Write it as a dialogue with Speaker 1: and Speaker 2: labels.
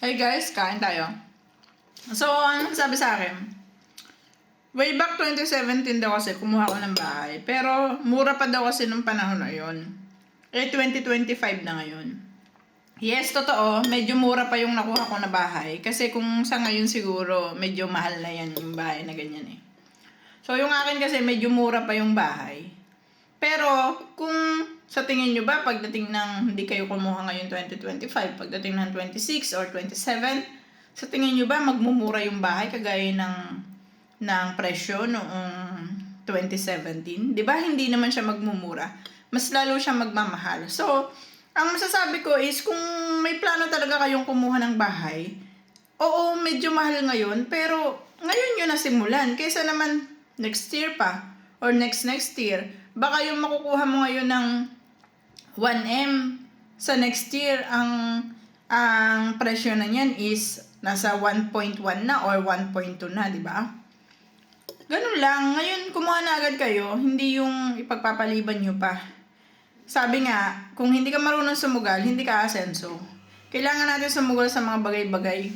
Speaker 1: Hey guys, kain tayo. So, ano sabi sa akin? Way back 2017 daw kasi kumuha ko ng bahay. Pero mura pa daw kasi nung panahon na yun. 2025 na ngayon. Yes, totoo. Medyo mura pa yung nakuha ko na bahay. Kasi kung sa ngayon siguro, medyo mahal na yan yung bahay na ganyan eh. So, yung akin kasi medyo mura pa yung bahay. Pero, kung sa tingin nyo ba, pagdating ng hindi kayo kumuha ngayon 2025, pagdating ng 26 or 27, sa tingin nyo ba magmumura yung bahay kagaya ng presyo noong 2017? Di ba hindi naman siya magmumura? Mas lalo siya magmamahal. So, ang masasabi ko is kung may plano talaga kayong kumuha ng bahay, oo, medyo mahal ngayon, pero ngayon yun nasimulan. Kaysa naman next year pa or next year, baka yung makukuha mo ngayon ng 1M sa next year, ang presyo na niyan is nasa 1.1 na or 1.2 na, di ba? Ganun lang. Ngayon, kumuha na agad kayo, hindi yung ipagpapaliban nyo pa. Sabi nga, kung hindi ka marunong sumugal, hindi ka asenso. Kailangan natin sumugal sa mga bagay-bagay.